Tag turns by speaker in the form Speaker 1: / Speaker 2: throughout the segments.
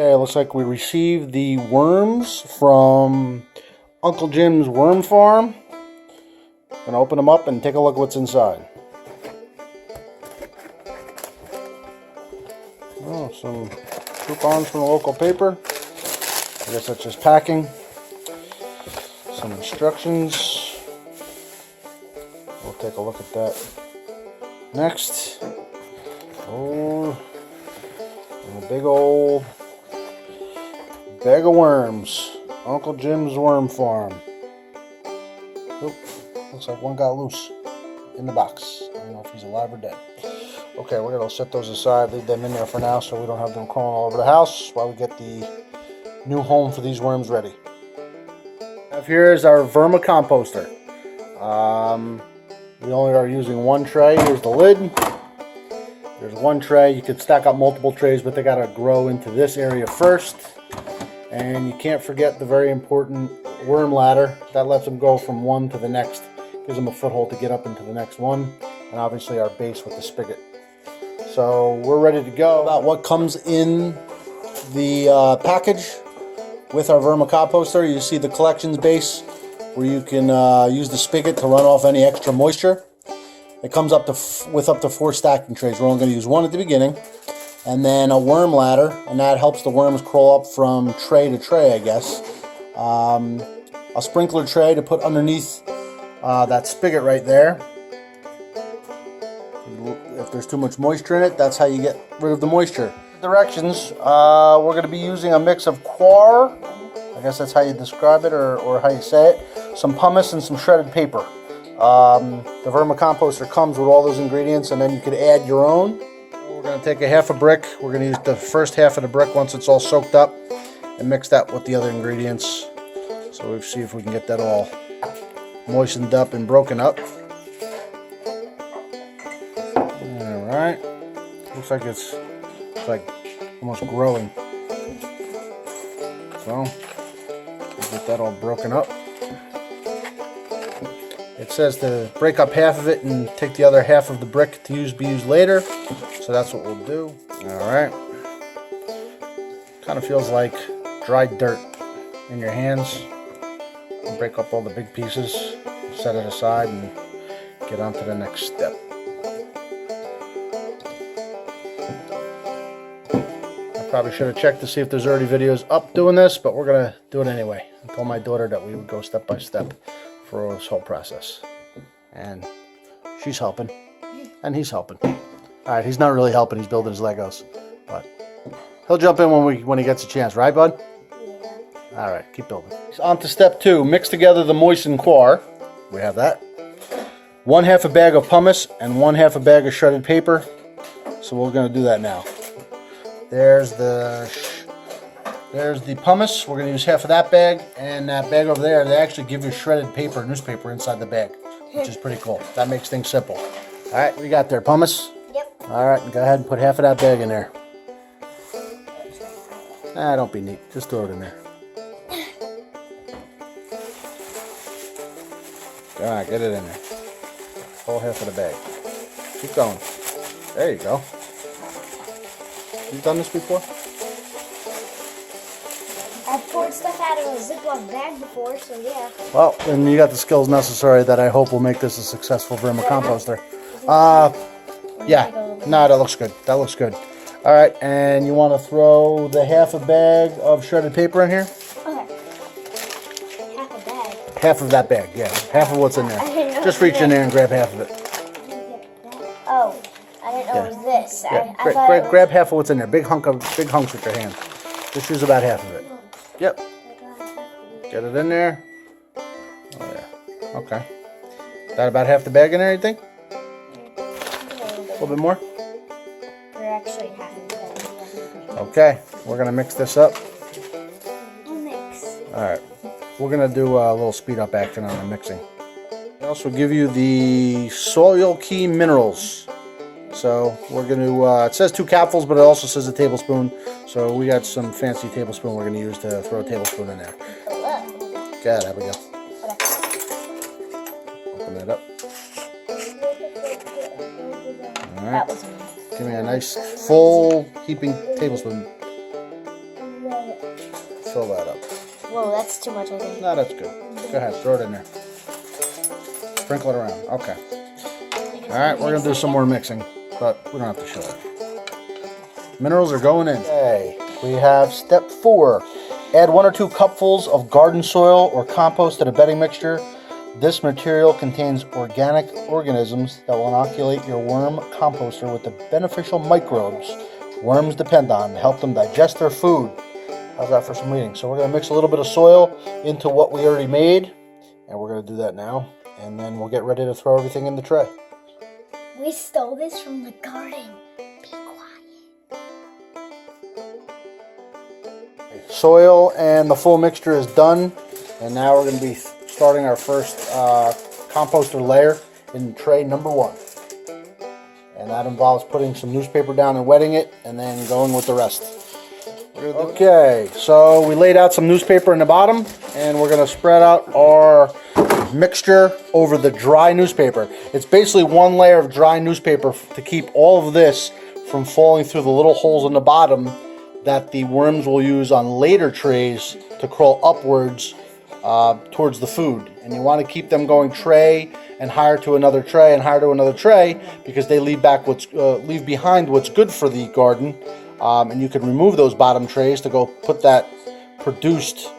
Speaker 1: Okay, looks like we received the worms from Uncle Jim's worm farm. Gonna open them up and take a look at what's inside. Oh, some coupons from the local paper. I guess that's just packing. Some instructions. We'll take a look at that next. Oh, and a big old bag of worms. Uncle Jim's worm farm. Oop, looks like one got loose in the box. I don't know if he's alive or dead. Okay, we're going to set those aside, leave them in there for now so we don't have them crawling all over the house while we get the new home for these worms ready. Here is our vermicomposter. We only are using one tray. Here's the lid. There's one tray. You could stack up multiple trays, but they got to grow into this area first. And you can't forget the very important worm ladder. That lets them go from one to the next. Gives them a foothold to get up into the next one. And obviously our base with the spigot. So we're ready to go. About what comes in the package with our vermicomposter. You see the collections base where you can use the spigot to run off any extra moisture. It comes up to with up to 4 stacking trays. We're only going to use one at the beginning. And then a worm ladder, and that helps the worms crawl up from tray to tray, I guess. A sprinkler tray to put underneath that spigot right there. If there's too much moisture in it, that's how you get rid of the moisture. Directions, we're going to be using a mix of coir, I guess that's how you describe it or how you say it, some pumice and some shredded paper. The vermicomposter comes with all those ingredients, and then you could add your own. We're going to take a half a brick. We're going to use the first half of the brick once it's all soaked up and mix that with the other ingredients. So we'll see if we can get that all moistened up and broken up. Alright, looks like it's like almost growing. So, we'll get that all broken up. It says to break up half of it and take the other half of the brick to be used later. So that's what we'll do. Alright. Kind of feels like dried dirt in your hands. Break up all the big pieces, set it aside, and get on to the next step. I probably should have checked to see if there's already videos up doing this, but we're going to do it anyway. I told my daughter that we would go step by step for this whole process. And she's helping, and he's helping. Alright, he's not really helping, he's building his Legos. But he'll jump in when he gets a chance, right, bud? Yeah. Alright, keep building. On to step 2. Mix together the moistened coir. We have that. 1/2 a bag of pumice and 1/2 a bag of shredded paper. So we're going to do that now. There's the pumice. We're going to use half of that bag, and that bag over there, they actually give you shredded paper, newspaper inside the bag, which is pretty cool. That makes things simple. Alright, we got there, pumice? Yep. Alright, go ahead and put half of that bag in there. Don't be neat. Just throw it in there. Alright, get it in there. Whole half of the bag. Keep going. There you go. You've done this before?
Speaker 2: I've poured stuff out of a Ziploc bag before, so yeah.
Speaker 1: Well, then you got the skills necessary that I hope will make this a successful vermicomposter. Yeah. No, that looks good. That looks good. Alright, and you want to throw the half a bag of shredded paper in here?
Speaker 2: Okay. Half a bag?
Speaker 1: Half of that bag, yeah. Half of what's in there. Just reach in there and grab half of it.
Speaker 2: Oh, I didn't know it was this.
Speaker 1: Yeah. Grab half of what's in there. Big hunks with your hand. Just use about half of it. Yep. Get it in there. Oh yeah. Okay. Is that about half the bag in there, you think? A little bit more?
Speaker 2: We're actually half of the bag.
Speaker 1: Okay. We're going to mix this up.
Speaker 2: Mix.
Speaker 1: Alright. We're going to do a little speed up action on the mixing. I also give you the soil key minerals. So we're going to, it says 2 capfuls, but it also says a tablespoon. So we got some fancy tablespoon we're going to use to throw a tablespoon in there. Okay, there we go. Open that up. Alright. Give me a nice full heaping tablespoon. fill that up.
Speaker 2: Whoa, that's too much, I think.
Speaker 1: No, that's good. Go ahead, throw it in there. Sprinkle it around. Okay. All right, we're gonna do some more mixing, but we don't have to show it. Minerals are going in. Okay, we have step 4. Add 1 or 2 cupfuls of garden soil or compost to the bedding mixture. This material contains organic organisms that will inoculate your worm composter with the beneficial microbes worms depend on to help them digest their food. How's that for some reading? So we're going to mix a little bit of soil into what we already made, and we're going to do that now, and then we'll get ready to throw everything in the tray.
Speaker 2: We stole this from the garden. Be quiet.
Speaker 1: Soil and the full mixture is done, and now we're going to be starting our first composter layer in tray number 1. And that involves putting some newspaper down and wetting it, and then going with the rest. Okay, so we laid out some newspaper in the bottom, and we're going to spread out our mixture over the dry newspaper. It's basically 1 layer of dry newspaper to keep all of this from falling through the little holes in the bottom that the worms will use on later trays to crawl upwards towards the food. And you want to keep them going tray and higher to another tray and higher to another tray, because they leave behind what's good for the garden. And you can remove those bottom trays to go put that produced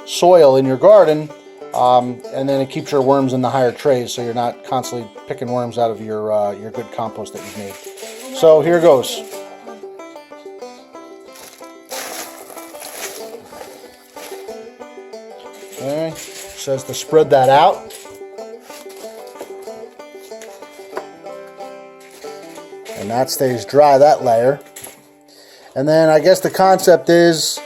Speaker 1: soil in your garden, and then it keeps your worms in the higher trays, so you're not constantly picking worms out of your good compost that you've made. So here goes. Okay, says to spread that out. And that stays dry, that layer. And then I guess the concept is,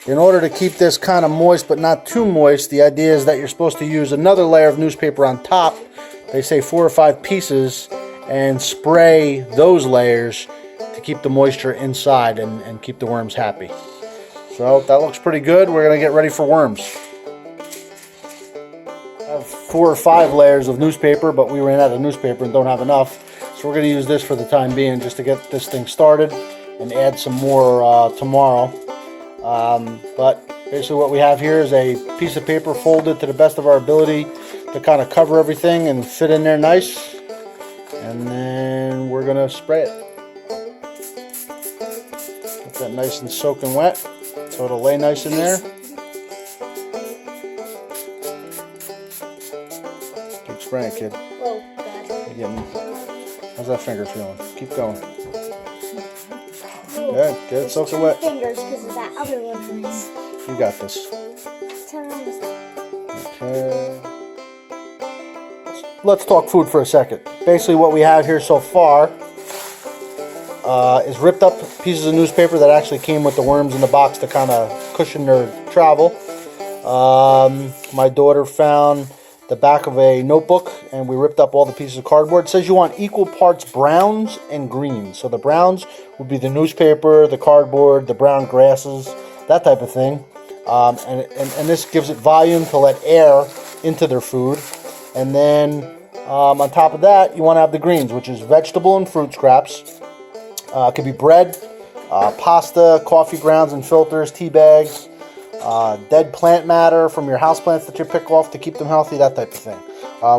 Speaker 1: in order to keep this kind of moist but not too moist, the idea is that you're supposed to use another layer of newspaper on top. They say 4 or 5 pieces, and spray those layers to keep the moisture inside and keep the worms happy. So that looks pretty good. We're going to get ready for worms. I have 4 or 5 layers of newspaper, but we ran out of newspaper and don't have enough. So we're going to use this for the time being, just to get this thing started, and add some more tomorrow. But basically what we have here is a piece of paper folded to the best of our ability to kind of cover everything and fit in there nice. And then we're going to spray it. Get that nice and soaking wet so it'll lay nice in there. Keep spraying, kid.
Speaker 2: Whoa, God.
Speaker 1: How's that finger feeling? Keep going. Good, soaking wet.
Speaker 2: Fingers, because of that other one hurts.
Speaker 1: You got this. Okay. Let's talk food for a second. Basically what we have here so far is ripped up pieces of newspaper that actually came with the worms in the box to kind of cushion their travel. My daughter found the back of a notebook, and we ripped up all the pieces of cardboard. It says you want equal parts browns and greens. So the browns would be the newspaper, the cardboard, the brown grasses, that type of thing. And this gives it volume to let air into their food. And then on top of that, you want to have the greens, which is vegetable and fruit scraps. It could be bread, pasta, coffee grounds and filters, tea bags, dead plant matter from your houseplants that you pick off to keep them healthy, that type of thing.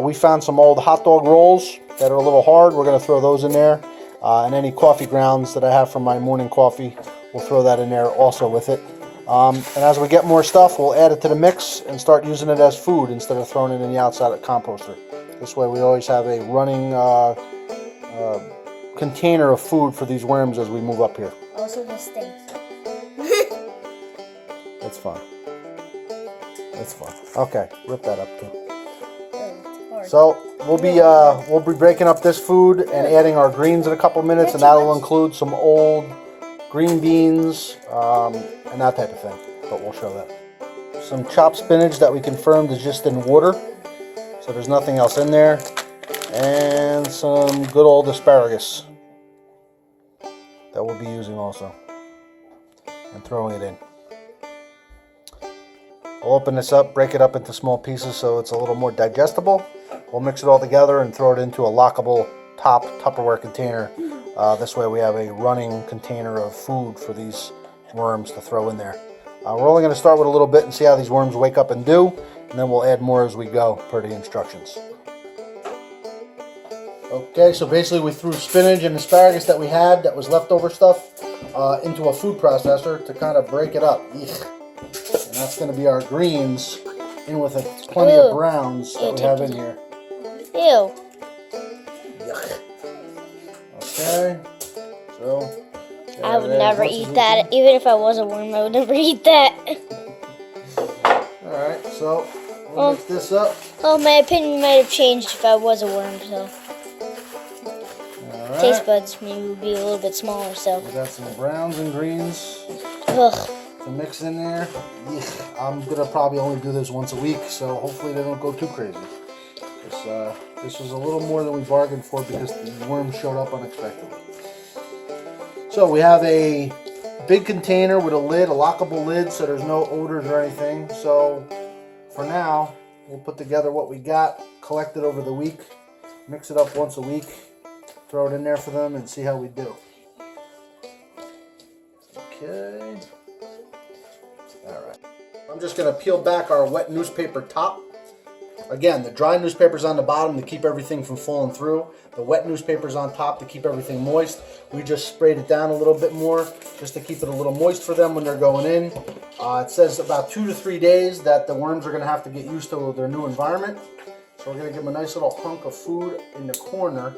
Speaker 1: We found some old hot dog rolls that are a little hard. We're going to throw those in there. And any coffee grounds that I have from my morning coffee, we'll throw that in there also with it. And as we get more stuff, we'll add it to the mix and start using it as food instead of throwing it in the outside of the composter. This way we always have a running container of food for these worms as we move up here.
Speaker 2: Also, this stinks.
Speaker 1: It's fun. It's fun. Okay, rip that up too. So we'll be breaking up this food and adding our greens in a couple minutes, and that'll include some old green beans and that type of thing. But we'll show that. Some chopped spinach that we confirmed is just in water, so there's nothing else in there, and some good old asparagus that we'll be using also, and throwing it in. We'll open this up, break it up into small pieces so it's a little more digestible. We'll mix it all together and throw it into a lockable top Tupperware container. This way we have a running container of food for these worms to throw in there. We're only going to start with a little bit and see how these worms wake up and do, and then we'll add more as we go per the instructions. Okay, so basically we threw spinach and asparagus that we had, that was leftover stuff, into a food processor to kind of break it up. Eek. And that's going to be our greens in with plenty of browns that we have in here.
Speaker 2: Ew.
Speaker 1: Yuck. Okay, so
Speaker 2: I would never eat that. Even if I was a worm, I would never eat that.
Speaker 1: Alright, so we'll mix this up.
Speaker 2: Well, my opinion might have changed if I was a worm, so.
Speaker 1: Alright.
Speaker 2: Taste buds maybe would be a little bit smaller, so.
Speaker 1: We got some browns and greens
Speaker 2: Ugh.
Speaker 1: to mix in there. Eek. I'm going to probably only do this once a week, so hopefully they don't go too crazy. This was a little more than we bargained for because the worms showed up unexpectedly. So we have a big container with a lid, a lockable lid, so there's no odors or anything. So for now, we'll put together what we got, collect it over the week, mix it up once a week, throw it in there for them, and see how we do. Okay. All right. I'm just going to peel back our wet newspaper top. Again, the dry newspaper's on the bottom to keep everything from falling through. The wet newspaper's on top to keep everything moist. We just sprayed it down a little bit more just to keep it a little moist for them when they're going in. It says about 2 to 3 days that the worms are going to have to get used to their new environment. So we're going to give them a nice little hunk of food in the corner.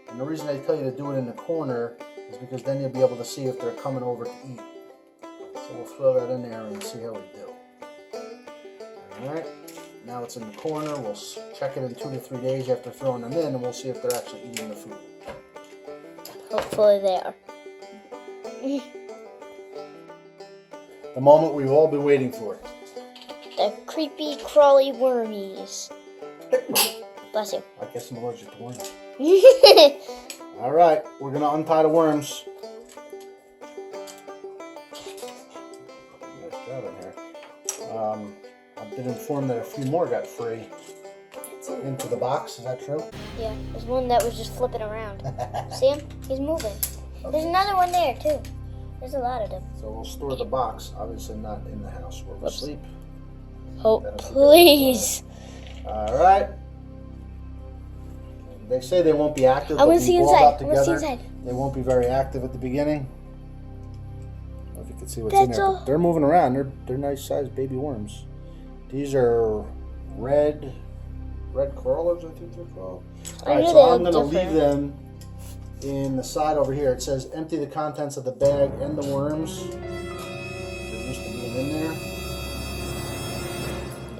Speaker 1: And the reason I tell you to do it in the corner is because then you'll be able to see if they're coming over to eat. So we'll throw that in there and see how we do. Alright. Now it's in the corner. We'll check it in 2 to 3 days after throwing them in, and we'll see if they're actually eating the food.
Speaker 2: Hopefully they are.
Speaker 1: The moment we've all been waiting for.
Speaker 2: The creepy, crawly wormies. Bless you.
Speaker 1: I guess I'm allergic to worms. Alright, we're going to untie the worms. Nice job in here. I've been informed that a few more got free into the box. Is that true?
Speaker 2: Yeah, there's one that was just flipping around. See him? He's moving. Okay. There's another one there, too. There's a lot of them.
Speaker 1: So we'll store the box, obviously not in the house. We'll sleep.
Speaker 2: Oh, please.
Speaker 1: Alright. They say they won't be active.
Speaker 2: I want to see inside.
Speaker 1: They won't be very active at the beginning. I don't know if you can see what's in there. But they're moving around. They're nice sized baby worms. These are red crawlers, I think they're called. Alright, so I'm going to leave them in the side over here. It says empty the contents of the bag and the worms. They're used to being in there.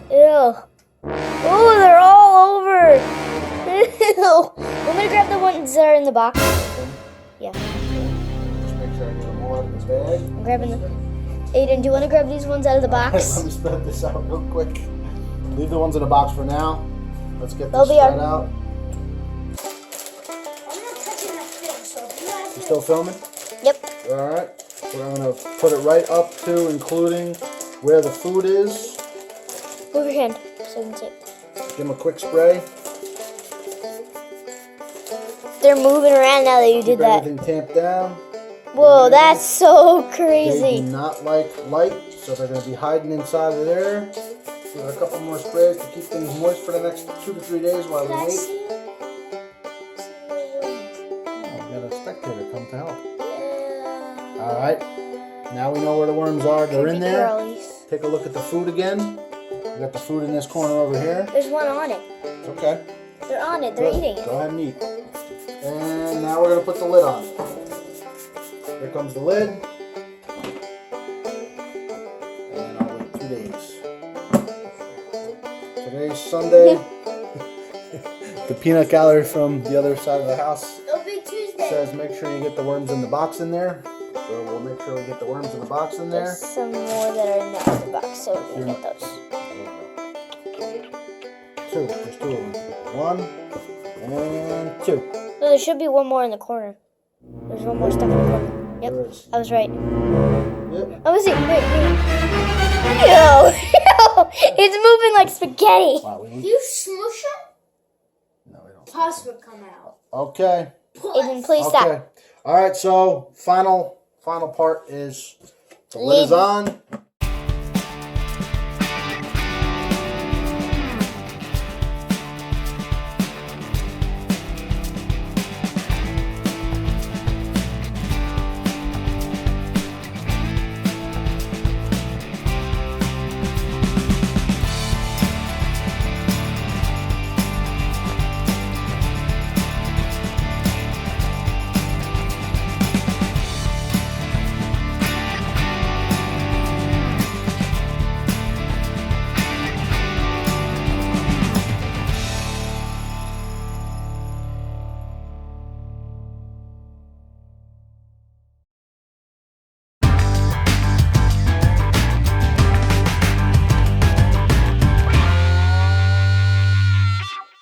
Speaker 2: Ew. Oh, they're all over. Ew. I'm going to grab the ones that are in the box. Yeah.
Speaker 1: Just make sure I get them all out of this bag.
Speaker 2: I'm grabbing them. Aiden, do you want to grab these ones out of the box?
Speaker 1: Right, let me spread this out real quick. Leave the ones in the box for now. Let's get this spread out.
Speaker 2: I'm not touching that thing, so
Speaker 1: you still filming?
Speaker 2: Yep.
Speaker 1: Alright. So I'm going to put it right up to including where the food is.
Speaker 2: Move your hand so you can see it.
Speaker 1: Give them a quick spray.
Speaker 2: They're moving around now that you did that.
Speaker 1: Everything tamped down.
Speaker 2: Whoa, that's so crazy.
Speaker 1: They do not like light, so they're going to be hiding inside of there. Give it a couple more sprays to keep things moist for the next 2 to 3 days while we wait. Oh, we got a spectator come to help.
Speaker 2: Yeah.
Speaker 1: Alright, now we know where the worms are. They're in there.
Speaker 2: Girlies.
Speaker 1: Take a look at the food again. We got the food in this corner over here.
Speaker 2: There's one on it.
Speaker 1: Okay.
Speaker 2: They're on it. They're eating it.
Speaker 1: Go ahead and eat. And now we're going to put the lid on. Here comes the lid. And I'll wait 2 days. Today's Sunday. The peanut gallery from the other side of the house says make sure you get the worms in the box in there. So we'll make sure we get the worms in the box in there.
Speaker 2: There's some more that are in the other box, so we're going to get those.
Speaker 1: 2. There's 2 of them. 1 and 2.
Speaker 2: No, there should be one more in the corner. There's one more stuck in the corner. Yep, I was right.
Speaker 1: Yep.
Speaker 2: I was wait. Ew. It's moving like spaghetti.
Speaker 1: Wow,
Speaker 3: You smoosh it?
Speaker 1: No, we don't.
Speaker 3: Pus would come out.
Speaker 1: Okay.
Speaker 2: Aiden, please stop.
Speaker 1: All right, so final part is the lid is on.